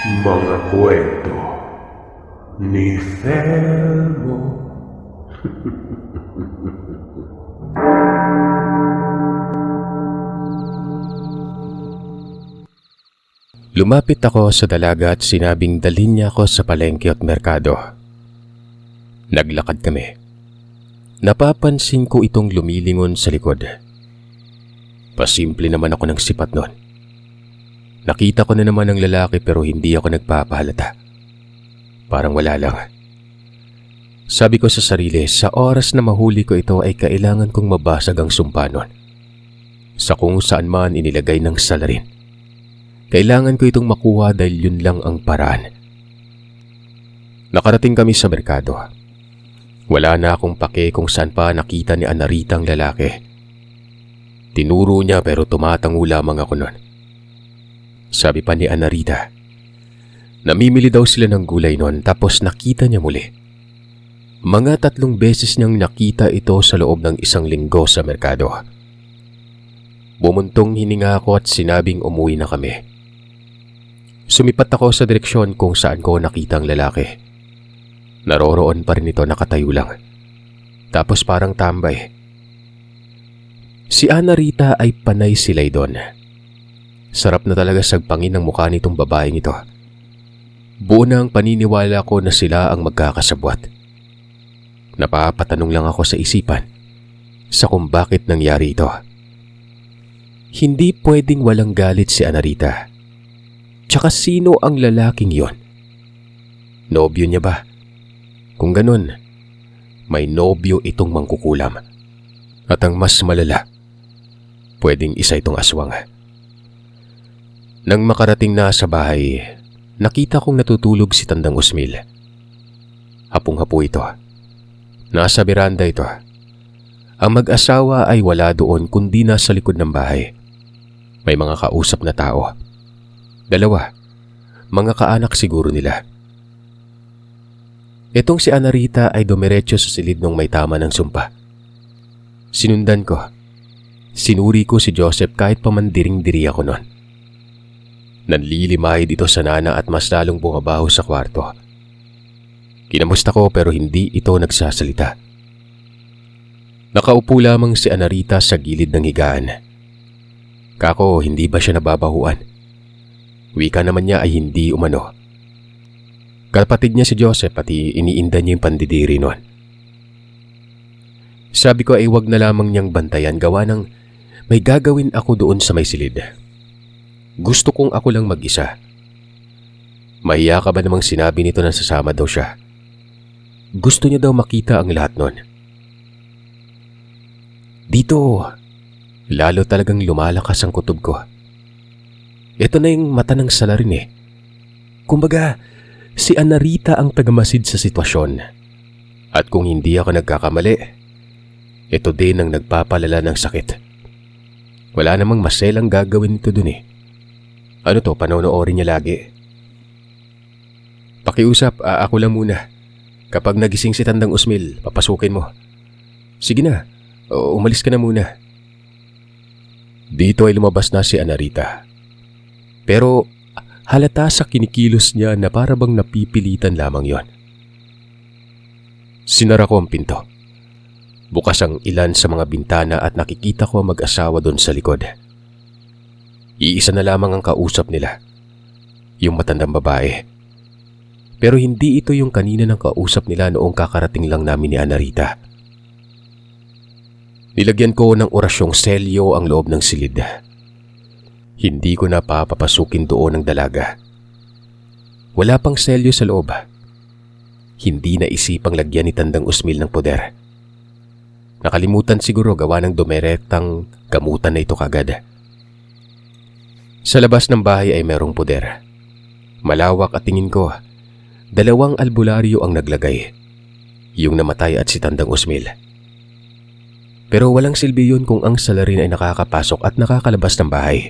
Mga kwento ni Fermo. Lumapit ako sa dalaga at sinabing dalhin niya ako sa palengke at merkado. Naglakad kami. Napapansin ko itong lumilingon sa likod. Pasimple naman ako ng sipat noon. Nakita ko na naman ang lalaki pero hindi ako nagpapahalata. Parang wala lang. Sabi ko sa sarili, sa oras na mahuli ko ito ay kailangan kong mabasag ang sumpa nun. Sa kung saan man inilagay ng salarin. Kailangan ko itong makuha dahil yun lang ang paraan. Nakarating kami sa merkado. Wala na akong pake kung saan pa nakita ni Anarita ang lalaki. Tinuro niya pero tumatango lamang ako nun. Sabi pa ni Anarita, namimili daw sila ng gulay nun tapos nakita niya muli. Mga 3 beses niyang nakita ito sa loob ng 1 linggo sa merkado. Bumuntong hininga ako at sinabing umuwi na kami. Sumipat ako sa direksyon kung saan ko nakita ang lalaki. Naroroon pa rin ito nakatayo lang. Tapos parang tambay. Si Anarita ay panay silay doon. Sarap na talaga sagpangin ng mukha nitong babaeng ito. Buo na ang paniniwala ko na sila ang magkakasabwat. Napapatanong lang ako sa isipan sa kung bakit nangyari ito. Hindi pwedeng walang galit si Anarita. Tsaka sino ang lalaking yon? Nobyo niya ba? Kung ganun, may nobyo itong mangkukulam. At ang mas malala, pwedeng isa itong aswang. Nang makarating na sa bahay, nakita kong natutulog si Tandang Usmil. Hapong-hapo ito. Nasa beranda ito. Ang mag-asawa ay wala doon kundi nasa likod ng bahay. May mga kausap na tao. 2, mga kaanak siguro nila. Itong si Anarita ay dumiretso sa silid nung may tama ng sumpa. Sinundan ko. Sinuri ko si Joseph kahit pamandiring-diri ako noon. Nanlilimahid ito sa nana at mas lalong bumabaho sa kwarto. Kinamusta ko pero hindi ito nagsasalita. Nakaupo lamang si Anarita sa gilid ng higaan. Kako, hindi ba siya nababahuan? Wika naman niya ay hindi umano. Kapatid niya si Joseph pati iniinda niya yung pandidiri noon. Sabi ko ay wag na lamang niyang bantayan gawa ng may gagawin ako doon sa may silid. Gusto kong ako lang mag-isa. Mahiya ka ba namang sinabi nito na sasama daw siya? Gusto niya daw makita ang lahat noon. Dito, lalo talagang lumalakas ang kutob ko. Ito na yung mata ng salarin eh. Kumbaga, si Anarita ang tagamasid sa sitwasyon. At kung hindi ako nagkakamali, ito din ang nagpapalala ng sakit. Wala namang maselang gagawin nito dun eh. Ano to, panonoorin niya lagi. Pakiusap, ako lang muna. Kapag nagising si Tandang Usmil, papasukin mo. Sige na, umalis ka na muna. Dito ay lumabas na si Anarita. Pero halata sa kinikilos niya na para bang napipilitan lamang yon. Sinara ko ang pinto. Bukas ang ilan sa mga bintana at nakikita ko ang mag-asawa doon sa likod. Iisa na lamang ang kausap nila. Yung matandang babae. Pero hindi ito yung kanina ng kausap nila noong kakarating lang namin ni Anarita. Nilagyan ko ng orasyong selyo ang loob ng silid. Hindi ko na papapasukin doon ang dalaga. Wala pang selyo sa loob. Hindi na isipang lagyan ni Tandang Usmil ng poder. Nakalimutan siguro gawa ng dumirektang gamutan na ito kagad. Sa labas ng bahay ay merong poder. Malawak at tingin ko, 2 albularyo ang naglagay. Yung namatay at si Tandang Usmil. Pero walang silbi yun kung ang salarin ay nakakapasok at nakakalabas ng bahay.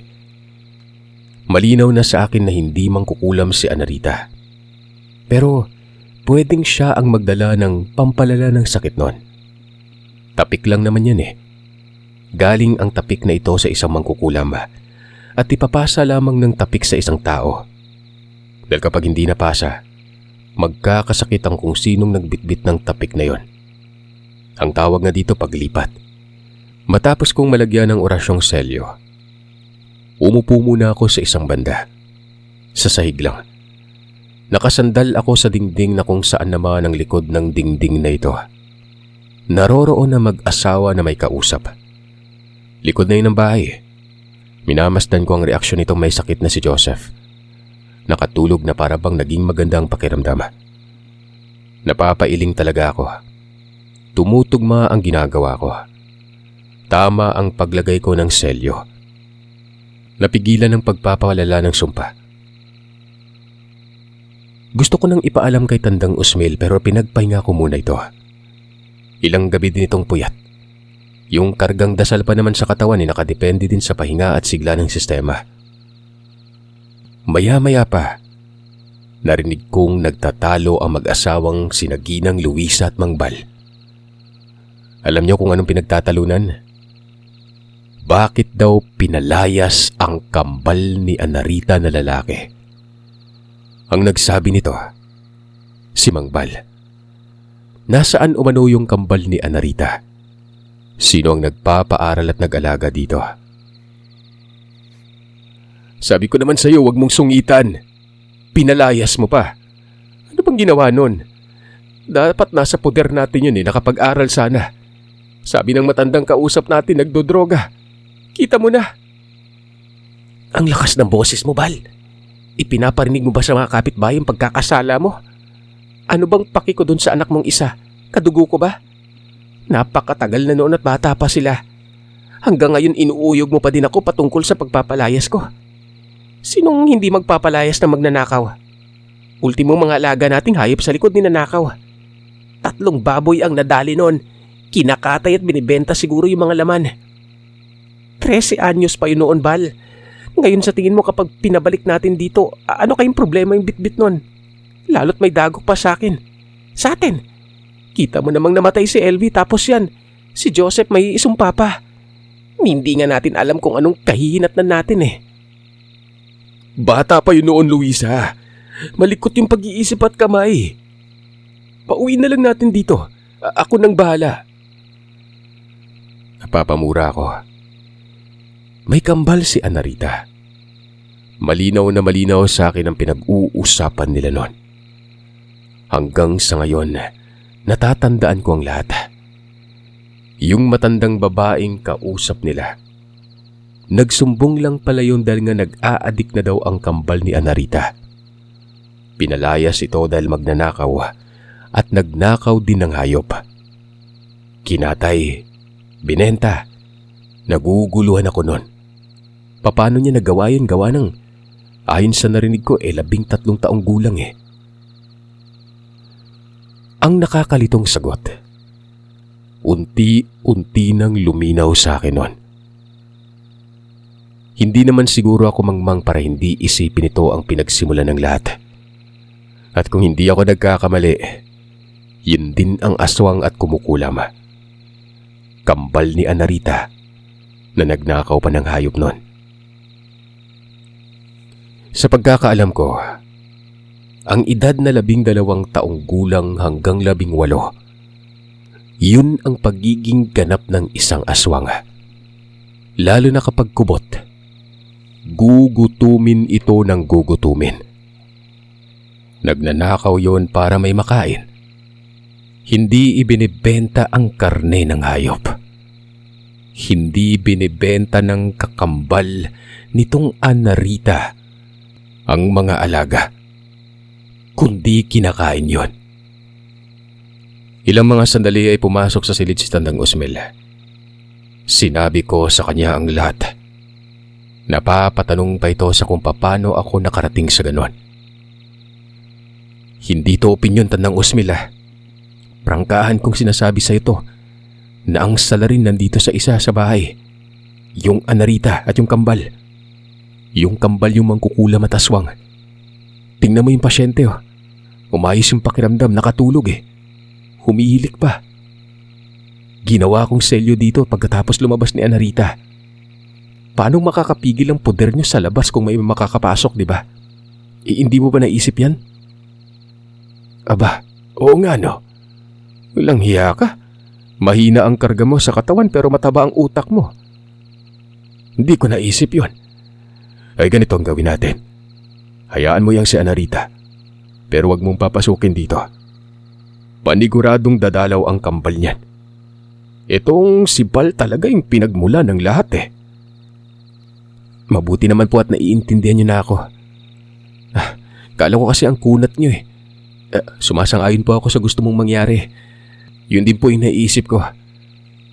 Malinaw na sa akin na hindi mangkukulam si Anarita. Pero pwedeng siya ang magdala ng pampalala ng sakit nun. Tapik lang naman yan eh. Galing ang tapik na ito sa isang mangkukulam at ipapasa lamang ng tapik sa isang tao. Dahil kapag hindi napasa, magkakasakit ang kung sinong nagbitbit ng tapik na yon. Ang tawag nga dito paglipat. Matapos kong malagyan ng orasyong selyo, umupo muna ako sa isang banda. Sa sahig lang. Nakasandal ako sa dingding na kung saan naman ang likod ng dingding na ito. Naroroon na mag-asawa na may kausap. Likod na yun ng bahay. Minamasdan ko ang reaksyon nitong may sakit na si Joseph. Nakatulog na para bang naging maganda ang pakiramdam. Napapailing talaga ako. Tumutugma ang ginagawa ko. Tama ang paglagay ko ng selyo. Napigilan ng pagpapalala ng sumpa. Gusto ko nang ipaalam kay Tandang Usmil pero pinagpahinga ko muna ito. Ilang gabi din itong puyat. Yung kargang dasal pa naman sa katawan ay nakadepende din sa pahinga at sigla ng sistema. Maya-maya pa, narinig kong nagtatalo ang mag-asawang sina Ginang Luisa at Mang Bal. Alam niyo kung anong pinagtatalunan? Bakit daw pinalayas ang kambal ni Anarita na lalaki? Ang nagsabi nito, si Mang Bal. Nasaan umano yung kambal ni Anarita? Sino ang nagpapaaral at nag-alaga dito? Sabi ko naman sa'yo, huwag mong sungitan. Pinalayas mo pa. Ano bang ginawa nun? Dapat nasa poder natin yun nakapag-aral sana. Sabi ng matandang kausap natin, nagdodroga. Kita mo na. Ang lakas ng boses mo, Bal. Ipinaparinig mo ba sa mga kapitbahay ang pagkakasala mo? Ano bang paki ko dun sa anak mong isa? Kadugo ko ba? Napakatagal na noon at bata pa sila. Hanggang ngayon inuuyog mo pa din ako patungkol sa pagpapalayas ko. Sinong hindi magpapalayas na magnanakaw? Ultimo mga alaga nating hayop sa likod ni nanakaw. 3 baboy ang nadali noon. Kinakatay at binibenta siguro yung mga laman. 13 anyos pa yun noon, Bal. Ngayon sa tingin mo kapag pinabalik natin dito, ano kayong problema yung bitbit nun? Lalo't may dagok pa sa akin. Sa atin. Kita mo namang namatay si LV tapos yan. Si Joseph may isumpa pa. Hindi nga natin alam kung anong kahihinatnan natin Bata pa yun noon, Luisa. Malikot yung pag-iisip at kamay. Pauwi na lang natin dito. Ako nang bahala. Napapamura ako. May kambal si Anarita. Malinaw na malinaw sa akin ang pinag-uusapan nila noon. Hanggang sa ngayon, natatandaan ko ang lahat. Yung matandang babaeng kausap nila. Nagsumbong lang pala yun dahil nga nag-aadik na daw ang kambal ni Anarita. Pinalayas ito dahil magnanakaw at nagnakaw din ng hayop. Kinatay, binenta, naguguluhan ako nun. Paano niya nagawa yun? Gawa ng, ayon sa narinig ko, 13 taong gulang Ang nakakalitong sagot, unti-unti nang luminaw sa akin nun. Hindi naman siguro ako mangmang para hindi isipin ito ang pinagsimulan ng lahat. At kung hindi ako nagkakamali, yun din ang aswang at kumukulam. Kambal ni Anarita na nagnakaw pa ng hayop nun. Sa pagkakaalam ko, ang edad na 12 taong gulang hanggang 18, yun ang pagiging ganap ng isang aswang. Lalo na kapag kubot, gugutumin ito ng gugutumin. Nagnanakaw yon para may makain. Hindi ibinibenta ang karne ng hayop. Hindi binibenta ng kakambal nitong Anarita ang mga alaga, kundi kinakain yon. Ilang mga sandali ay pumasok sa silid si Tandang Usmil. Sinabi ko sa kanya ang lahat. Napapatanong pa ito sa kung paano ako nakarating sa ganon. Hindi to opinyon, Tandang Usmil Prangkahan kong sinasabi sa ito na ang salarin nandito sa isa sa bahay. Yung Anarita at yung kambal. Yung kambal yung mangkukulam at aswang. Tingnan mo yung pasyente Umayos yung pakiramdam, nakatulog Humihilik pa. Ginawa kong selyo dito pagkatapos lumabas ni Anarita. Paano makakapigil ang poder niyo sa labas kung may makakapasok, di ba? Hindi mo ba naisip yan? Aba, oo nga no. Walang hiya ka. Mahina ang karga mo sa katawan pero mataba ang utak mo. Hindi ko naisip yon. Ay ganito ang gawin natin. Hayaan mo yang si Anarita. Pero wag mong papasukin dito. Paniguradong dadalaw ang kambal niyan. Itong si Bal talaga yung pinagmula ng lahat eh. Mabuti naman po at naiintindihan niyo na ako. Kala ko kasi ang kunat niyo eh. Sumasang-ayon po ako sa gusto mong mangyari. Yun din po yung naisip ko.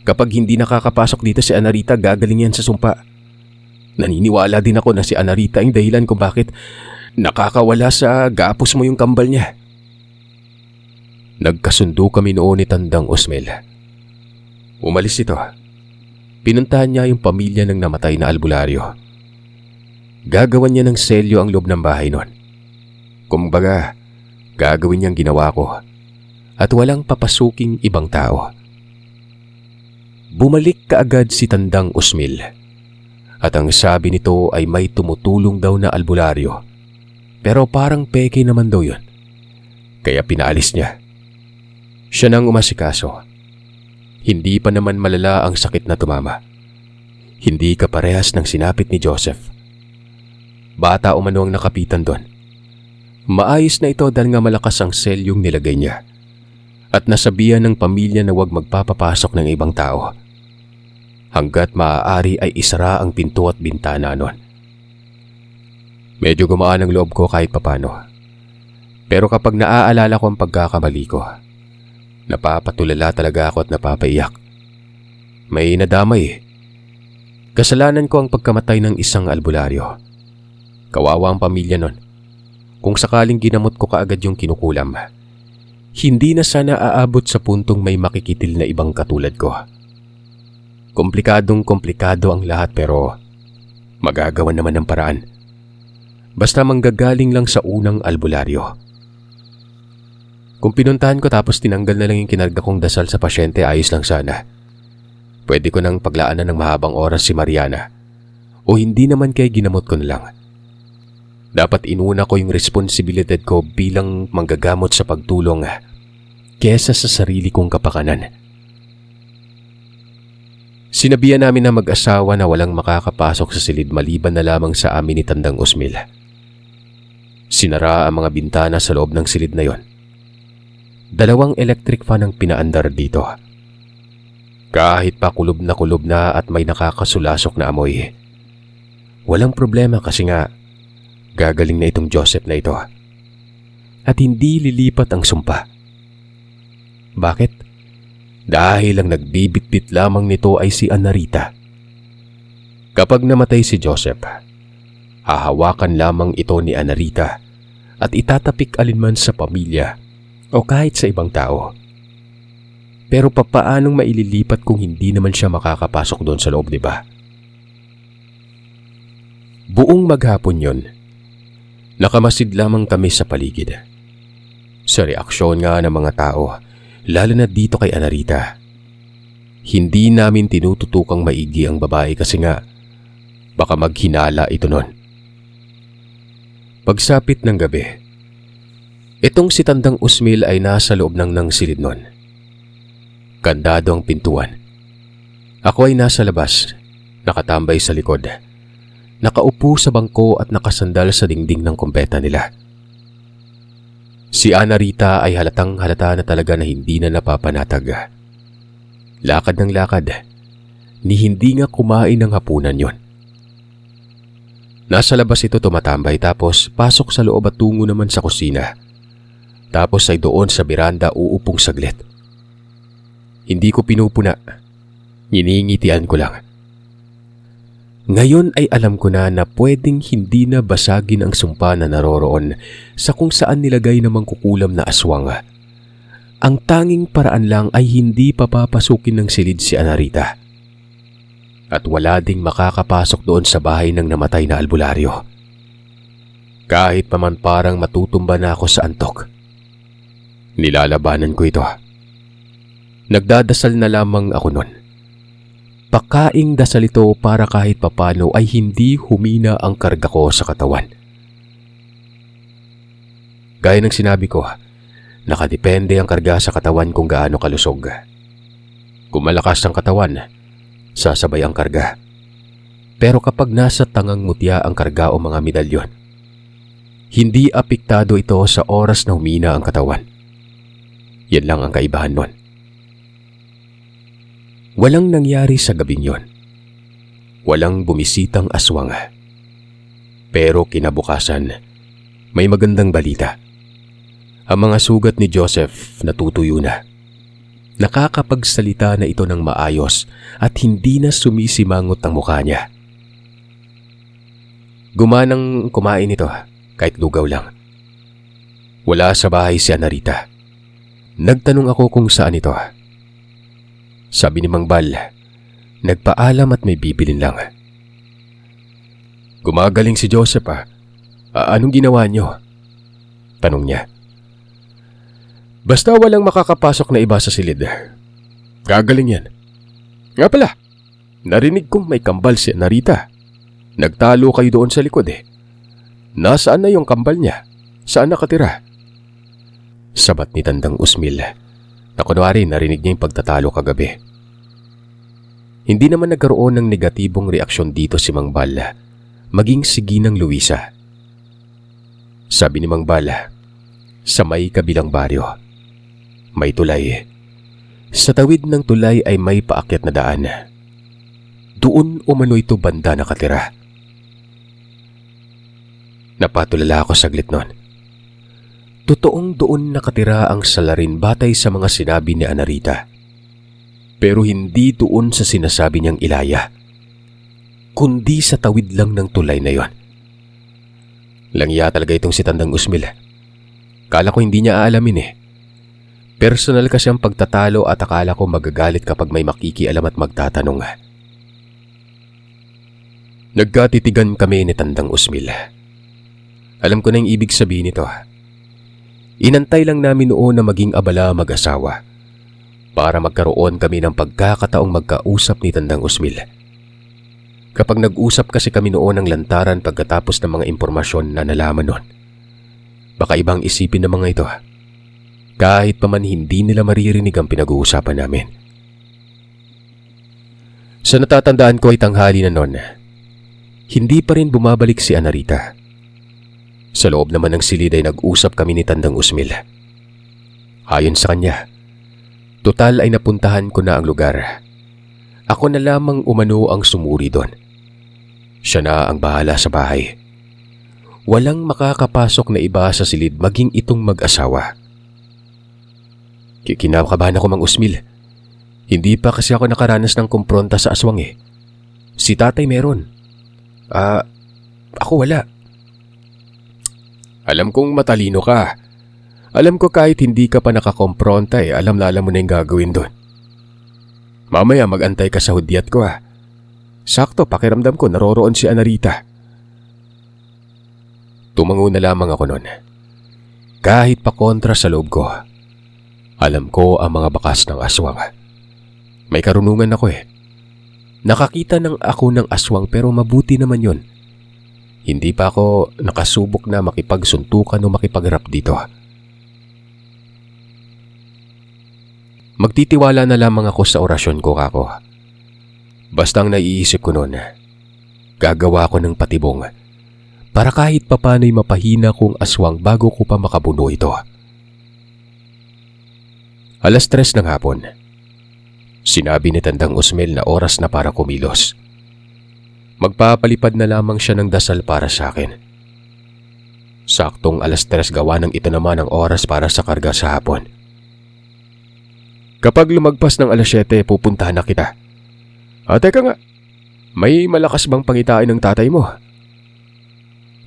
Kapag hindi nakakapasok dito si Anarita, gagaling yan sa sumpa. Naniniwala din ako na si Anarita ang dahilan kung bakit nakakawala sa gapos mo yung kambal niya. Nagkasundo kami noon ni Tandang Osmel. Umalis ito. Pinuntahan niya yung pamilya ng namatay na albularyo. Gagawan niya ng selyo ang loob ng bahay noon. Kumbaga, gagawin niyang ginawa ko at walang papasuking ibang tao. Bumalik kaagad si Tandang Osmel at ang sabi nito ay may tumutulong daw na albularyo pero parang peke naman daw yun. Kaya pinaalis niya. Siya nang umasikaso. Hindi pa naman malala ang sakit na tumama. Hindi kaparehas ng sinapit ni Joseph. Bata umano ang nakapitan doon. Maayos na ito dahil nga malakas ang selyong nilagay niya. At nasabihan ng pamilya na huwag magpapapasok ng ibang tao. Hanggat maaari ay isara ang pinto at bintana noon. Medyo gumaan ang loob ko kahit papano. Pero kapag naaalala ko ang pagkakamali ko, napapatulala talaga ako at napapaiyak. May nadamay. Kasalanan ko ang pagkamatay ng isang albularyo. Kawawa ang pamilya nun. Kung sakaling ginamot ko kaagad yung kinukulam, hindi na sana aabot sa puntong may makikitil na ibang katulad ko. Komplikadong-komplikado ang lahat pero magagawan naman ng paraan. Basta manggagaling lang sa unang albularyo. Kung pinuntahan ko tapos tinanggal na lang yung kinarga kong dasal sa pasyente, ayos lang sana. Pwede ko nang paglaanan ng mahabang oras si Mariana. O hindi naman kaya ginamot ko na lang. Dapat inuna ko yung responsibilidad ko bilang manggagamot sa pagtulong kesa sa sarili kong kapakanan. Sinabihan namin na mag-asawa na walang makakapasok sa silid maliban na lamang sa amin ni Tandang Osmel. Sinara ang mga bintana sa loob ng silid na yon. 2 electric fan ang pinaandar dito. Kahit pa kulob na at may nakakasulasok na amoy. Walang problema kasi nga gagaling na itong Joseph na ito. At hindi lilipat ang sumpa. Bakit? Dahil ang nagbibitbit lamang nito ay si Anarita. Kapag namatay si Joseph, hahawakan lamang ito ni Anarita at itatapik alinman sa pamilya o kahit sa ibang tao. Pero papaanong maililipat kung hindi naman siya makakapasok doon sa loob, di ba? Buong maghapon yon, nakamasid lamang kami sa paligid. Sa reaksyon nga ng mga tao, lalo na dito kay Anarita. Hindi namin tinututukang maigi ang babae kasi nga baka maghinala ito nun. Pagsapit ng gabi, itong si Tandang Osmel ay nasa loob ng silid nun. Kandado ang pintuan. Ako ay nasa labas, nakatambay sa likod. Nakaupo sa bangko at nakasandal sa dingding ng kumpeta nila. Si Anarita ay halatang halata na talaga na hindi na napapanatag. Lakad ng lakad, ni hindi nga kumain ng hapunan yon. Nasa labas ito tumatambay tapos pasok sa loob at tungo naman sa kusina. Tapos ay doon sa beranda uupong saglit. Hindi ko pinupuna, niningitian ko lang. Ngayon ay alam ko na pwedeng hindi na basagin ang sumpa na naroroon sa kung saan nilagay namang kukulam na aswang. Ang tanging paraan lang ay hindi papapasukin ng silid si Anarita. At wala ding makakapasok doon sa bahay ng namatay na albularyo. Kahit pa man parang matutumba na ako sa antok. Nilalabanan ko ito. Nagdadasal na lamang ako nun. Pakaing dasal ito para kahit papano ay hindi humina ang karga ko sa katawan. Gaya ng sinabi ko, nakadepende ang karga sa katawan kung gaano kalusog. Kung malakas ang katawan, sasabay ang karga. Pero kapag nasa tangang mutya ang karga o mga medalyon, hindi apektado ito sa oras na humina ang katawan. Yan lang ang kaibahan nun. Walang nangyari sa gabing yon. Walang bumisitang aswang. Pero kinabukasan, may magandang balita. Ang mga sugat ni Joseph natutuyo na. Nakakapagsalita na ito ng maayos at hindi na sumisimangot ang mukha niya. Gumanang kumain ito kahit lugaw lang. Wala sa bahay si Anarita. Nagtanong ako kung saan ito. Sabi ni Mang Bal, nagpaalam at may bibilin lang. Gumagaling si Joseph Anong ginawa niyo? Tanong niya. Basta walang makakapasok na iba sa silid. Gagaling yan. Nga pala, narinig kong may kambal si Anarita. Nagtalo kayo doon sa likod Nasaan na yung kambal niya? Saan nakatira? Sabat ni Tandang Usmil na kunwari narinig niya yung pagtatalo kagabi. Hindi naman nagkaroon ng negatibong reaksyon dito si Mang Bal, maging si Ginang Luisa. Sabi ni Mang Bal, sa may kabilang baryo, may tulay. Sa tawid ng tulay ay may paakyat na daan. Doon umano ito banda nakatira. Napatulala ako saglit nun. Totoong doon nakatira ang salarin batay sa mga sinabi ni Anarita. Pero hindi doon sa sinasabi niyang ilaya, kundi sa tawid lang ng tulay na yon. Langya talaga itong si Tandang Usmil. Kala ko hindi niya aalamin Personal kasi ang pagtatalo at akala ko magagalit kapag may makikialam at magtatanong. Nagkatitigan kami ni Tandang Usmil. Alam ko na yung ibig sabihin nito. Inantay lang namin noon na maging abala mag-asawa para magkaroon kami ng pagkakataong magkausap ni Tandang Usmil. Kapag nag-usap kasi kami noon ng lantaran pagkatapos ng mga impormasyon na nalaman noon, baka ibang isipin ng mga ito. Kahit pa man hindi nila maririnig ang pinag-uusapan namin. Sa natatandaan ko ay tanghali na noon, hindi pa rin bumabalik si Anarita. Sa loob naman ng silid ay nag-usap kami ni Tandang Usmil. Ayon sa kanya, total ay napuntahan ko na ang lugar. Ako na lamang umano ang sumuri doon. Siya na ang bahala sa bahay. Walang makakapasok na iba sa silid maging itong mag-asawa. Kinakabahan ako, Mang Usmil. Hindi pa kasi ako nakaranas ng kumpronta sa aswang Si tatay meron. Ako wala. Alam kong matalino ka. Alam ko kahit hindi ka pa nakakompronta alam na alam mo na yung gagawin doon. Mamaya mag-antay ka sa hudyat ko Sakto, pakiramdam ko naroroon si Anarita. Tumango na lamang ako noon. Kahit pa kontra sa loob ko, alam ko ang mga bakas ng aswang. May karunungan ako Nakakita ako ng aswang pero mabuti naman yon. Hindi pa ako nakasubok na makipagsuntukan o makipag-rap dito. Magtitiwala na lamang ako sa orasyon ko, kako. Bastang naiisip ko noon, gagawa ko ng patibong para kahit papano'y mapahina kong aswang bago ko pa makabuno ito. 3:00 ng hapon. Sinabi ni Tandang Usmil na oras na para kumilos. Magpapalipad na lamang siya ng dasal para sa akin. Saktong 3:00 gawa ng ito naman ang oras para sa karga sa hapon. Kapag lumagpas ng 7:00, pupuntahan na kita. Teka nga, may malakas bang pangitain ng tatay mo?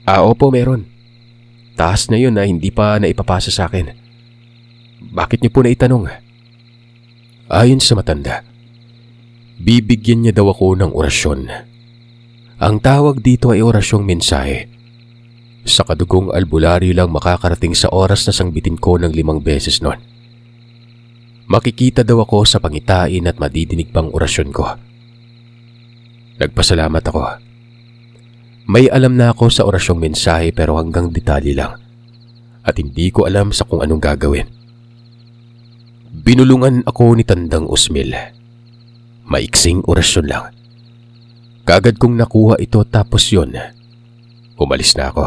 Opo, meron. Taas na yun na hindi pa naipapasa sa akin. Bakit niyo po naitanong? Ayon sa matanda, bibigyan niya daw ako ng orasyon. Ang tawag dito ay orasyong mensahe. Sa kadugong albularyo lang makakarating sa oras na sangbitin ko ng 5 beses nun. Makikita daw ako sa pangitain at madidinig pang orasyon ko. Nagpasalamat ako. May alam na ako sa orasyong mensahe pero hanggang detalye lang. at hindi ko alam sa kung anong gagawin. Binulungan ako ni Tandang Usmil. Maiksing orasyon lang. Kagad kong nakuha ito tapos yun, umalis na ako.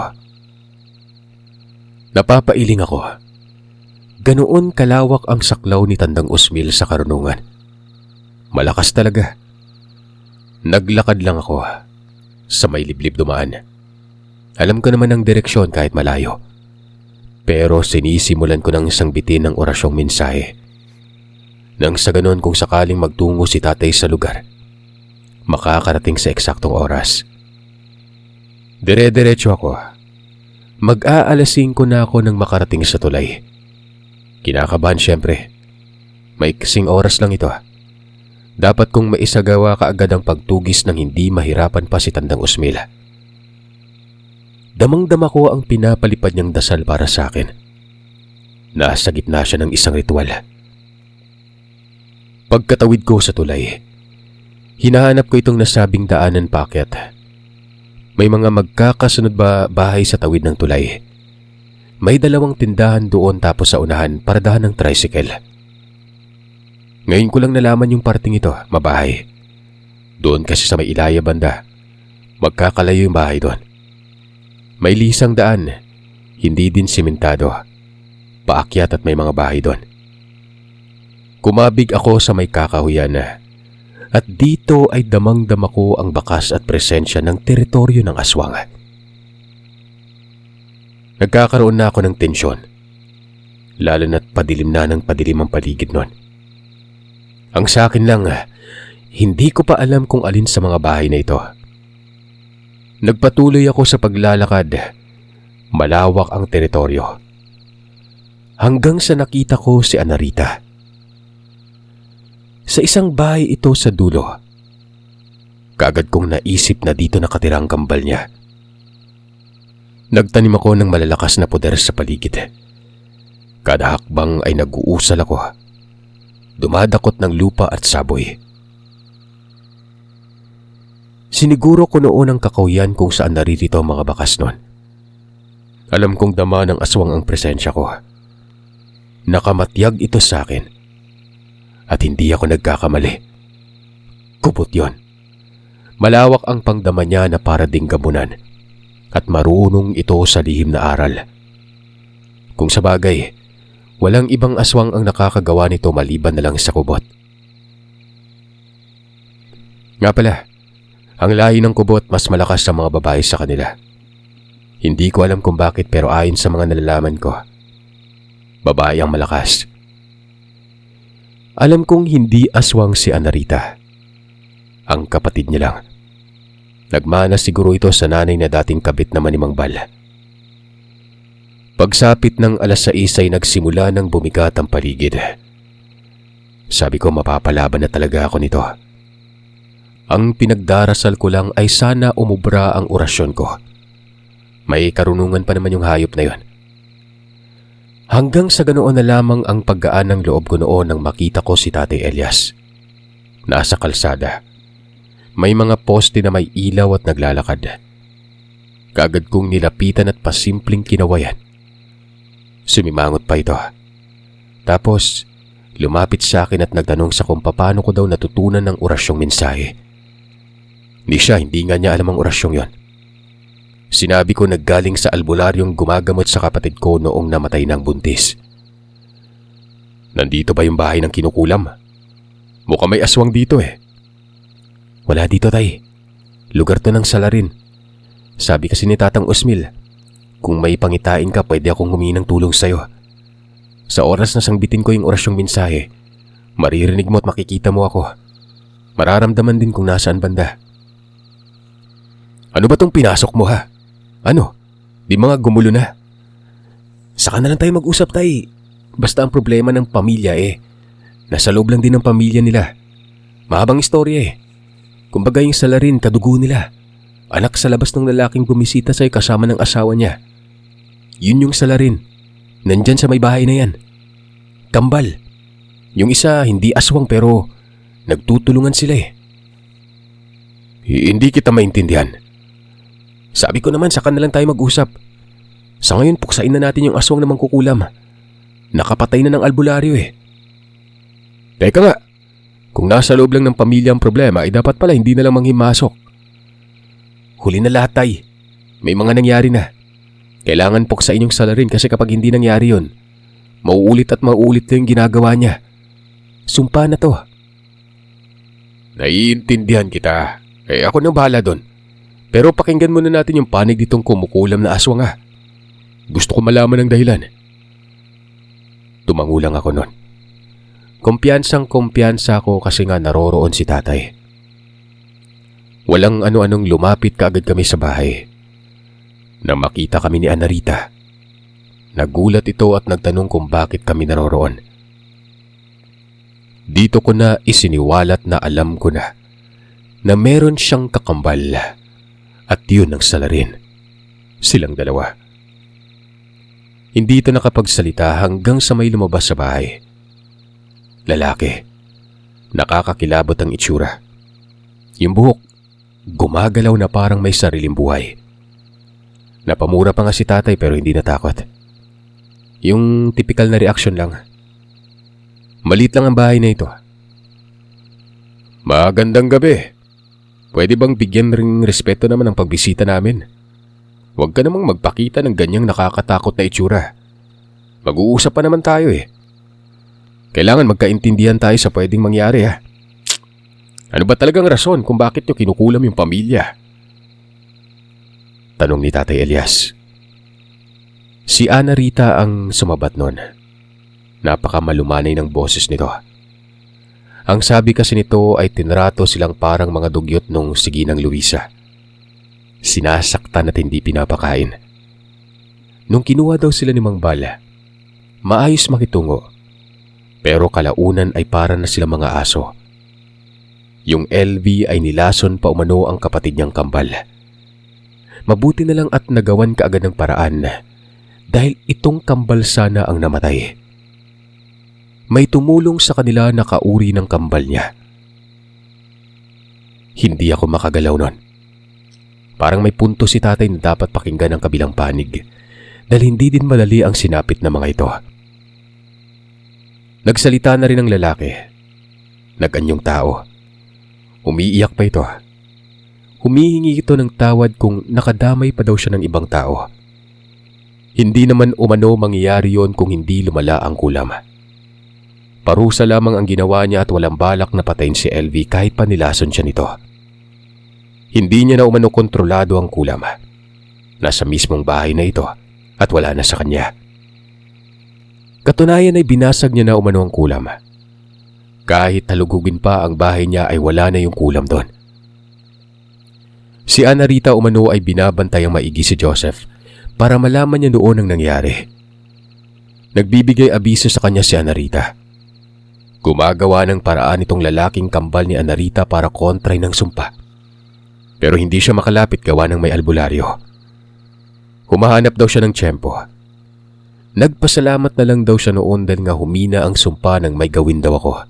Napapailing ako. Ganoon kalawak ang saklaw ni Tandang Usmil sa karunungan. Malakas talaga. Naglakad lang ako sa may liblib dumaan. Alam ko naman ang direksyon kahit malayo. Pero sinisimulan ko ng isang bitin ng orasyong mensahe. Nang sa ganon kung sakaling magtungo si tatay sa lugar, makakarating sa eksaktong oras. Dire-diretso ako. Mag-aalasing ko na ako nang makarating sa tulay. Kinakabahan siyempre. May kasing oras lang ito. Dapat kong maisagawa kaagad ang pagtugis nang hindi mahirapan pa si Tandang Usmil. Damang-dama ko ang pinapalipad niyang dasal para sa akin. Nasa gitna siya ng isang ritual. Pagkatawid ko sa tulay, hinahanap ko itong nasabing daanan paakyat. May mga magkakasunod ba bahay sa tawid ng tulay. May dalawang tindahan doon tapos sa unahan paradahan ng tricycle. Ngayon ko lang nalaman yung parting ito, mabahay. Doon kasi sa may Ilaya banda, magkakalayo yung bahay doon. May lisang daan, hindi din simentado. Paakyat at may mga bahay doon. Kumabig ako sa may kakahuyan at dito ay damang-dama ko ang bakas at presensya ng teritoryo ng aswang. Nagkakaroon na ako ng tensyon, lalo na't padilim na ng padilim ang paligid nun. Ang sa akin lang, hindi ko pa alam kung alin sa mga bahay na ito. Nagpatuloy ako sa paglalakad, malawak ang teritoryo. Hanggang sa nakita ko si Anarita. Sa isang bahay ito sa dulo. Kagad kong naisip na dito nakatira ang kambal niya. Nagtanim ako ng malalakas na poder sa paligid. Kada hakbang ay nag-uusal ako. Dumadakot ng lupa at saboy. Siniguro ko noon ang kakauyan kung saan naririto ang mga bakas nun. Alam kong dama ng aswang ang presensya ko. Nakamatyag ito sa akin. At hindi ako nagkakamali. Kubot yon. Malawak ang pangdama niya na para ding gamunan. At marunong ito sa lihim na aral. Kung sa bagay, walang ibang aswang ang nakakagawa nito maliban na lang sa kubot. Nga pala, ang lahi ng kubot mas malakas sa mga babae sa kanila. Hindi ko alam kung bakit pero ayon sa mga nalalaman ko, babae ang malakas. Alam kong hindi aswang si Anarita. Ang kapatid niya lang. Nagmana siguro ito sa nanay na dating kabit naman ni Mang Bal. Pagsapit ng 6:00 ay nagsimula ng bumigat ang paligid. Sabi ko mapapalaban na talaga ako nito. Ang pinagdarasal ko lang ay sana umubra ang orasyon ko. May karunungan pa naman yung hayop na yon. Hanggang sa ganoon na lamang ang paggaan ng loob ko noon nang makita ko si Tatay Elias. Nasa kalsada. May mga poste na may ilaw at naglalakad. Kagad kong nilapitan at pasimpleng kinawayan. Sumimangot pa ito. Tapos, lumapit sa akin at nagtanong sa kung paano ko daw natutunan ng orasyong mensahe. Hindi nga niya alam ang orasyong yon. Sinabi ko naggaling sa albularyong gumagamot sa kapatid ko noong namatay ng buntis. Nandito ba yung bahay ng kinukulam? Mukhang may aswang dito eh. Wala dito, tay. Lugar to ng salarin. Sabi kasi ni Tatang Usmil, kung may pangitain ka pwede akong humingi ng tulong sa'yo. Sa oras na sangbitin ko yung orasyong mensahe, maririnig mo at makikita mo ako. Mararamdaman din kung nasaan banda. Ano ba tong pinasok mo ha? Ano? Di mga gumulo na? Saka na lang tayo mag-usap, tay. Basta ang problema ng pamilya nasa loob lang din ng pamilya nila. Mahabang istorya Kumbaga yung salarin, kadugo nila. Anak sa labas ng lalaking bumisita sa'yo kasama ng asawa niya. Yun yung salarin. Nandyan sa may bahay na yan. Kambal. Yung isa hindi aswang pero nagtutulungan sila Hindi kita maintindihan. Sabi ko naman saka na lang tayo mag-usap. Sa ngayon, puksain na natin yung aswang na mangkukulam. Nakapatay na ng albularyo eh. Teka nga, kung nasa loob lang ng pamilya ang problema, ay dapat pala hindi na lang manghimasok. Huli na lahat, Tay. May mga nangyari na. Kailangan puksain yung salarin kasi kapag hindi nangyari yun, mauulit at mauulit na yung ginagawa niya. Sumpa na to. Naiintindihan kita. Ako nang bahala doon. Pero pakinggan muna natin yung panig nitong kumukulam na aswang ha. Gusto ko malaman ang dahilan. Tumango lang ako noon. Kumpiyansang-kumpiyansa ako kasi nga naroroon si tatay. Walang ano-anong lumapit kaagad kami sa bahay. Nang makita kami ni Anarita, nagulat ito at nagtanong kung bakit kami naroroon. Dito ko na isiniwalat na alam ko na meron siyang kakambal at yun ang salarin. Silang dalawa. Hindi ito nakapagsalita hanggang sa may lumabas sa bahay. Lalaki. Nakakakilabot ang itsura. Yung buhok, gumagalaw na parang may sariling buhay. Napamura pa nga si tatay pero hindi natakot. Yung typical na reaksyon lang. Maliit lang ang bahay na ito. Magandang gabi. Pwede bang bigyan ring respeto naman ang pagbisita namin? Huwag ka namang magpakita ng ganyang nakakatakot na itsura. Mag-uusap pa naman tayo eh. Kailangan magkaintindihan tayo sa pwedeng mangyari ha. Ano ba talagang rason kung bakit nyo kinukulam yung pamilya? Tanong ni Tatay Elias. Si Anarita ang sumabat nun. Napakamalumanay ng boses nito. Ang sabi kasi nito ay tinrato silang parang mga dugyot nung Siginang Luisa. Sinasaktan at hindi pinapakain. Nung kinuha daw sila ni Mang Bala, maayos makitungo. Pero kalaunan ay para na sila mga aso. Yung LV ay nilason pa umano ang kapatid niyang kambal. Mabuti na lang at nagawan kaagad ng paraan dahil itong kambal sana ang namatay. May tumulong sa kanila na kauri ng kambal niya. Hindi ako makagalaw nun. Parang may punto si tatay na dapat pakinggan ang kabilang panig dahil hindi din madali ang sinapit na mga ito. Nagsalita na rin ang lalaki. Nag-anyong tao. Umiiyak pa ito. Humihingi ito ng tawad kung nakadamay pa daw siya ng ibang tao. Hindi naman umano mangyayari yon kung hindi lumala ang kulam. Parusa lamang ang ginawa niya at walang balak na patayin si LV kahit pa nilason siya nito. Hindi niya na umano kontrolado ang kulam. Nasa mismong bahay na ito at wala na sa kanya. Katunayan ay binasag niya na umano ang kulam. Kahit talugugin pa ang bahay niya ay wala na yung kulam doon. Si Anarita umano ay binabantay ang maigi si Joseph para malaman niya noon ang nangyari. Nagbibigay abiso sa kanya si Anarita. Gumagawa ng paraan itong lalaking kambal ni Anarita para kontray ng sumpa. Pero hindi siya makalapit gawa ng may albularyo. Humahanap daw siya ng tiyempo. Nagpasalamat na lang daw siya noon dahil nga humina ang sumpa nang may gawin daw ako.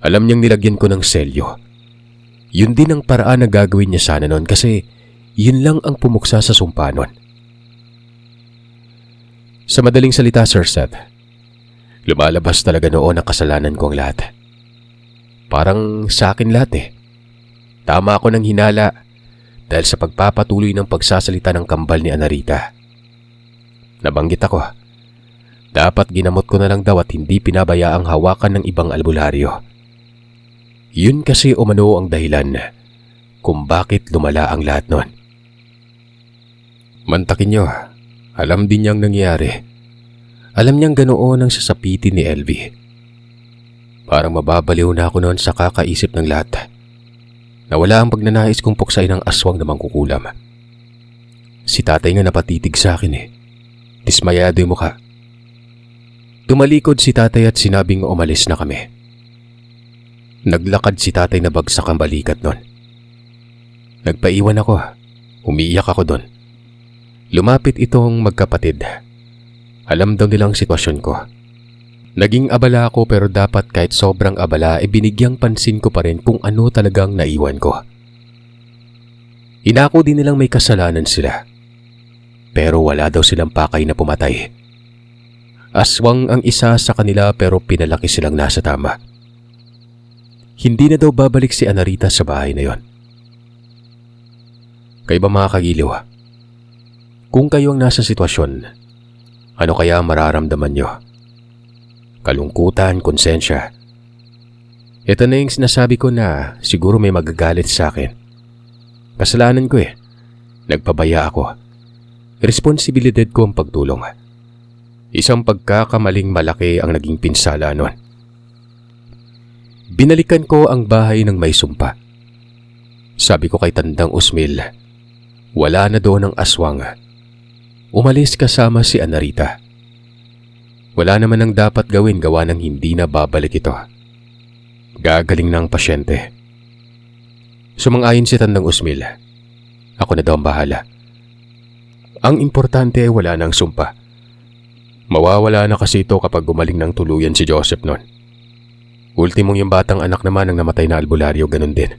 Alam niyang nilagyan ko ng selyo. Yun din ang paraan na gagawin niya sana noon kasi yun lang ang pumuksa sa sumpa noon. Sa madaling salita, Sir Seth, lumalabas talaga noon ang kasalanan ko ang lahat. Parang sa akin lahat eh. Tama ako ng hinala dahil sa pagpapatuloy ng pagsasalita ng kambal ni Anarita. Nabanggit ako. Dapat ginamot ko na lang daw at hindi pinabayaang hawakan ng ibang albularyo. Yun kasi umano ang dahilan kung bakit lumala ang lahat nun. Mantakin nyo, alam din niyang nangyari. Alam niyang ganoon ang sasapitin ni LV. Parang mababaliw na ako noon sa kakaisip ng lahat. Nawala ang pagnanais kong puksain ang aswang na mangkukulam. Si tatay nga napatitig sa akin eh. Dismayado yung mukha. Tumalikod si tatay at sinabing umalis na kami. Naglakad si tatay na bagsak ang balikat nun. Nagpaiwan ako. Umiiyak ako doon. Lumapit itong magkapatid. Alam daw nilang sitwasyon ko. Naging abala ako pero dapat kahit sobrang abala binigyang pansin ko pa rin kung ano talagang naiwan ko. Inako din nilang may kasalanan sila. pero wala daw silang pakay na pumatay. Aswang ang isa sa kanila pero pinalaki silang nasa tama. Hindi na daw babalik si Anarita sa bahay na yon. Kayo ba mga kagiliw? Kung kayo ang nasa sitwasyon, ano kaya mararamdaman nyo? Kalungkutan, konsensya. Ito na yung sinasabi ko na siguro may magagalit sa akin. Kasalanan ko eh. Nagpabaya ako. Responsibilidad ko ang pagtulong. Isang pagkakamaling malaki ang naging pinsala nun. Binalikan ko ang bahay ng may sumpa. Sabi ko kay Tandang Usmil, wala na doon ang aswang. Umalis kasama si Anarita. Wala naman ang dapat gawin gawa ng hindi na babalik ito. Gagaling na ang pasyente. Sumang-ayon si Tandang Usmil. Ako na daw ang bahala. Ang importante ay wala nang sumpa. Mawawala na kasi ito kapag gumaling ng tuluyan si Joseph nun. Ultimong yung batang anak naman ng namatay na albularyo, ganun din.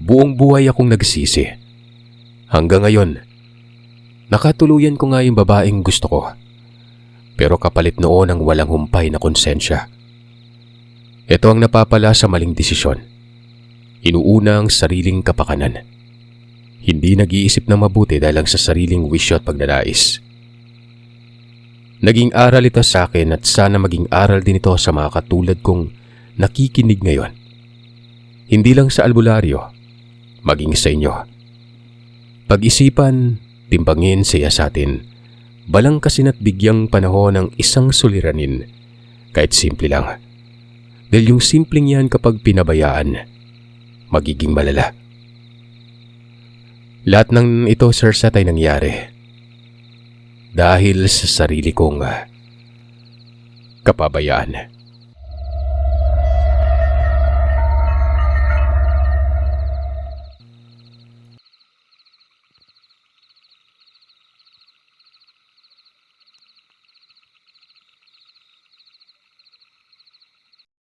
Buong buhay akong nagsisi. Hanggang ngayon, nakatuluyan ko nga yung babaeng gusto ko. Pero kapalit noon ang walang humpay na konsensya. Ito ang napapala sa maling desisyon. Inuuna ang sariling kapakanan. Hindi nag-iisip ng mabuti dahil lang sa sariling wisyo at pagnanais. Naging aral ito sa akin at sana maging aral din ito sa mga katulad kong nakikinig ngayon. Hindi lang sa albularyo, maging sa inyo. Pag-isipan, timbangin siya sa atin. Balangkasin at bigyang panahon ng isang suliranin, kahit simple lang. Dahil yung simpleng yan kapag pinabayaan, magiging malala. Lahat ng ito, Sir Sat, ay nangyari dahil sa sarili kong kapabayaan.